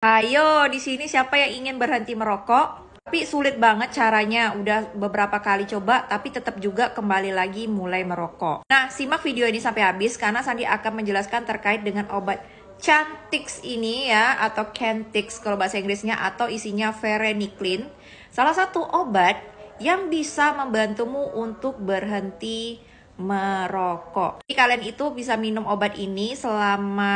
Ayo, di sini siapa yang ingin berhenti merokok? Tapi sulit banget caranya, udah beberapa kali coba, tapi tetap juga kembali lagi mulai merokok. Nah, simak video ini sampai habis karena Sandi akan menjelaskan terkait dengan obat Chantix ini ya, atau Chantix kalau bahasa Inggrisnya, atau isinya varenicline. Salah satu obat yang bisa membantumu untuk berhenti merokok. Jadi kalian itu bisa minum obat ini selama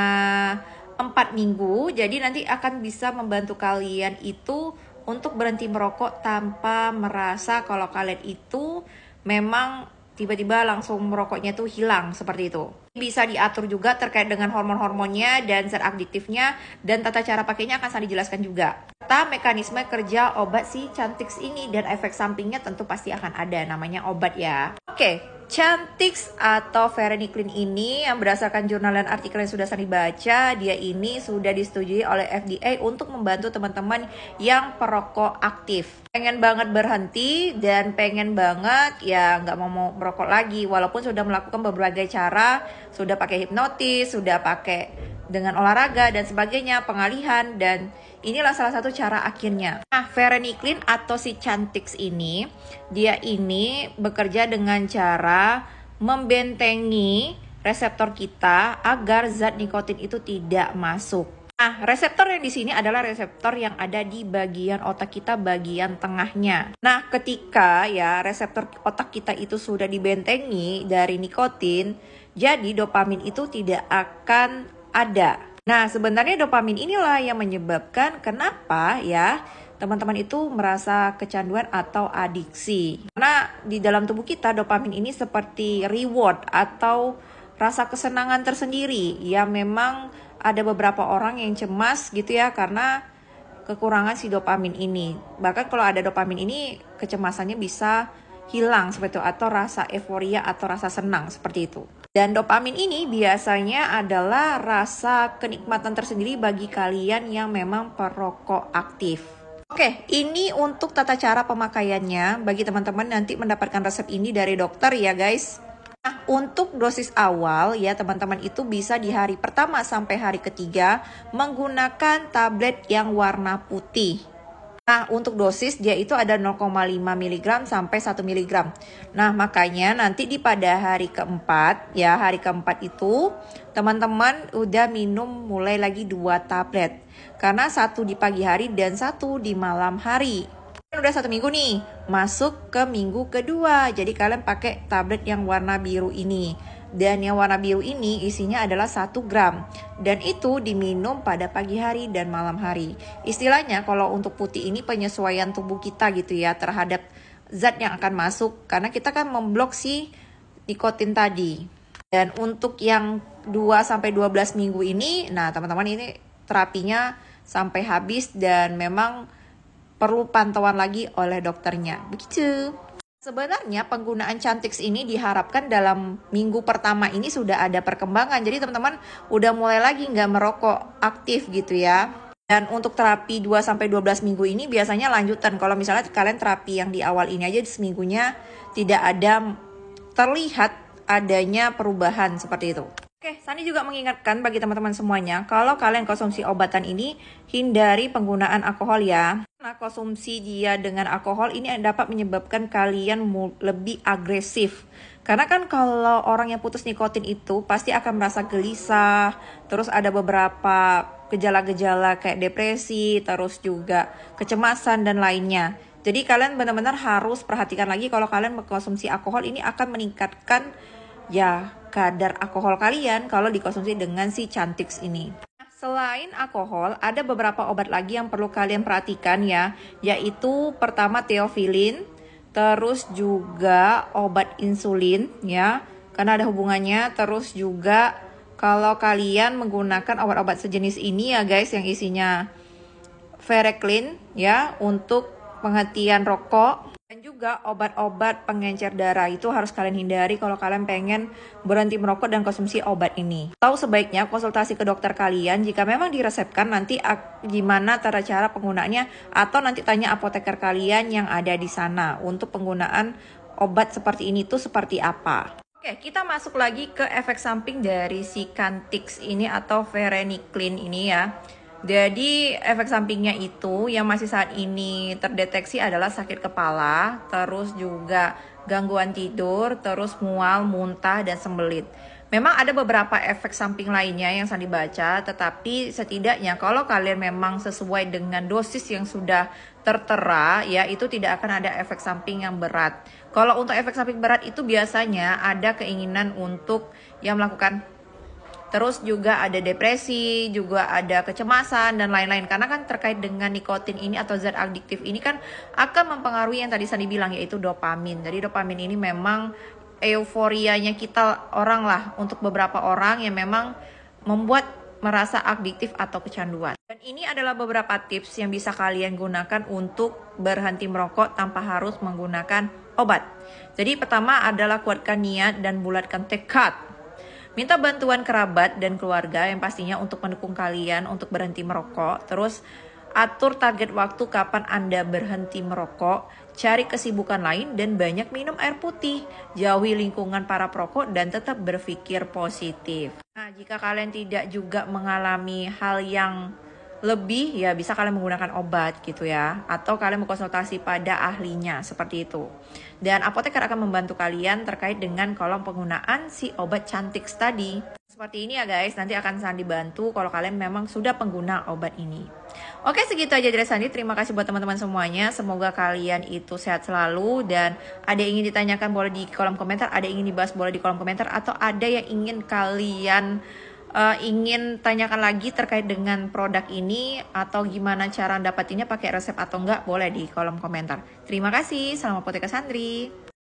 4 minggu, jadi nanti akan bisa membantu kalian itu untuk berhenti merokok tanpa merasa kalau kalian itu memang tiba-tiba langsung merokoknya tuh hilang seperti itu. Bisa diatur juga terkait dengan hormon-hormonnya dan zat aktifnya, dan tata cara pakainya akan saya dijelaskan juga. Serta mekanisme kerja obat si Chantix ini dan efek sampingnya tentu pasti akan ada, namanya obat ya. Oke. Chantix atau varenicline ini yang berdasarkan jurnal dan artikel yang sudah saya baca, dia ini sudah disetujui oleh FDA untuk membantu teman-teman yang perokok aktif. Pengen banget berhenti dan pengen banget ya nggak mau merokok lagi, walaupun sudah melakukan berbagai cara, sudah pakai hipnotis, sudah pakai dengan olahraga dan sebagainya, pengalihan, dan inilah salah satu cara akhirnya. Nah, varenicline atau si Chantix ini, dia ini bekerja dengan cara membentengi reseptor kita agar zat nikotin itu tidak masuk. Nah, reseptor yang di sini adalah reseptor yang ada di bagian otak kita bagian tengahnya. Nah, ketika ya reseptor otak kita itu sudah dibentengi dari nikotin, jadi dopamin itu tidak akan ada. Nah, sebenarnya dopamin inilah yang menyebabkan kenapa ya teman-teman itu merasa kecanduan atau adiksi. Karena di dalam tubuh kita dopamin ini seperti reward atau rasa kesenangan tersendiri. Ya memang ada beberapa orang yang cemas gitu ya karena kekurangan si dopamin ini. Bahkan kalau ada dopamin ini kecemasannya bisa hilang seperti itu, atau rasa euforia atau rasa senang seperti itu. Dan dopamin ini biasanya adalah rasa kenikmatan tersendiri bagi kalian yang memang perokok aktif. Oke, ini untuk tata cara pemakaiannya bagi teman-teman nanti mendapatkan resep ini dari dokter ya guys. Nah, untuk dosis awal ya teman-teman itu bisa di hari pertama sampai hari ketiga menggunakan tablet yang warna putih. Nah, untuk dosis dia itu ada 0,5 mg sampai 1 mg. Nah, makanya nanti pada hari keempat, ya hari keempat itu teman-teman udah minum mulai lagi 2 tablet. Karena 1 di pagi hari dan 1 di malam hari. Udah 1 minggu nih, masuk ke minggu kedua. Jadi kalian pakai tablet yang warna biru ini. Dan yang warna biru ini isinya adalah 1 gram. Dan itu diminum pada pagi hari dan malam hari. Istilahnya kalau untuk putih ini penyesuaian tubuh kita gitu ya terhadap zat yang akan masuk. Karena kita kan memblok si nikotin tadi. Dan untuk yang 2-12 minggu ini, nah teman-teman ini terapinya sampai habis dan memang perlu pantauan lagi oleh dokternya. Begitu. Sebenarnya penggunaan Chantix ini diharapkan dalam minggu pertama ini sudah ada perkembangan. Jadi teman-teman udah mulai lagi nggak merokok aktif gitu ya. Dan untuk terapi 2-12 minggu ini biasanya lanjutan. Kalau misalnya kalian terapi yang di awal ini aja seminggunya tidak ada terlihat adanya perubahan seperti itu. Oke, Sani juga mengingatkan bagi teman-teman semuanya, kalau kalian konsumsi obatan ini, hindari penggunaan alkohol ya. Karena konsumsi dia dengan alkohol ini dapat menyebabkan kalian lebih agresif. Karena kan kalau orang yang putus nikotin itu pasti akan merasa gelisah, terus ada beberapa gejala-gejala kayak depresi, terus juga kecemasan dan lainnya. Jadi kalian benar-benar harus perhatikan lagi kalau kalian mengkonsumsi alkohol ini akan meningkatkan ya kadar alkohol kalian kalau dikonsumsi dengan si Chantix ini. Selain alkohol, ada beberapa obat lagi yang perlu kalian perhatikan ya, yaitu pertama teofilin, terus juga obat insulin ya, karena ada hubungannya, terus juga kalau kalian menggunakan obat-obat sejenis ini ya guys, yang isinya varenicline ya, untuk penghentian rokok. Dan juga obat-obat pengencer darah itu harus kalian hindari kalau kalian pengen berhenti merokok dan konsumsi obat ini. Atau sebaiknya konsultasi ke dokter kalian jika memang diresepkan, nanti gimana cara penggunaannya, atau nanti tanya apoteker kalian yang ada di sana untuk penggunaan obat seperti ini tuh seperti apa. Oke, kita masuk lagi ke efek samping dari si Chantix ini atau varenicline ini ya. Jadi efek sampingnya itu yang masih saat ini terdeteksi adalah sakit kepala, terus juga gangguan tidur, terus mual, muntah, dan sembelit. Memang ada beberapa efek samping lainnya yang Sandi baca, tetapi setidaknya kalau kalian memang sesuai dengan dosis yang sudah tertera, ya itu tidak akan ada efek samping yang berat. Kalau untuk efek samping berat itu biasanya ada keinginan untuk yang melakukan. Terus juga ada depresi, juga ada kecemasan dan lain-lain. Karena kan terkait dengan nikotin ini atau zat adiktif ini kan akan mempengaruhi yang tadi Sandi bilang, yaitu dopamin. Jadi dopamin ini memang euforianya kita orang lah, untuk beberapa orang yang memang membuat merasa adiktif atau kecanduan. Dan ini adalah beberapa tips yang bisa kalian gunakan untuk berhenti merokok tanpa harus menggunakan obat. Jadi pertama adalah kuatkan niat dan bulatkan tekad. Minta bantuan kerabat dan keluarga yang pastinya untuk mendukung kalian untuk berhenti merokok. Terus atur target waktu kapan Anda berhenti merokok. Cari kesibukan lain dan banyak minum air putih. Jauhi lingkungan para perokok dan tetap berpikir positif. Nah, jika kalian tidak juga mengalami hal yang lebih, ya bisa kalian menggunakan obat gitu ya, atau kalian berkonsultasi pada ahlinya seperti itu. Dan apoteker akan membantu kalian terkait dengan kolom penggunaan si obat cantik tadi. Seperti ini ya guys, nanti akan Sandi bantu kalau kalian memang sudah pengguna obat ini. Oke, segitu aja dari Sandi. Terima kasih buat teman-teman semuanya. Semoga kalian itu sehat selalu, dan ada yang ingin ditanyakan boleh di kolom komentar, ada yang ingin dibahas boleh di kolom komentar, atau ada yang ingin kalian ingin tanyakan lagi terkait dengan produk ini, atau gimana cara dapatinnya, pakai resep atau enggak, boleh di kolom komentar. Terima kasih, salam Apoteker Sandri.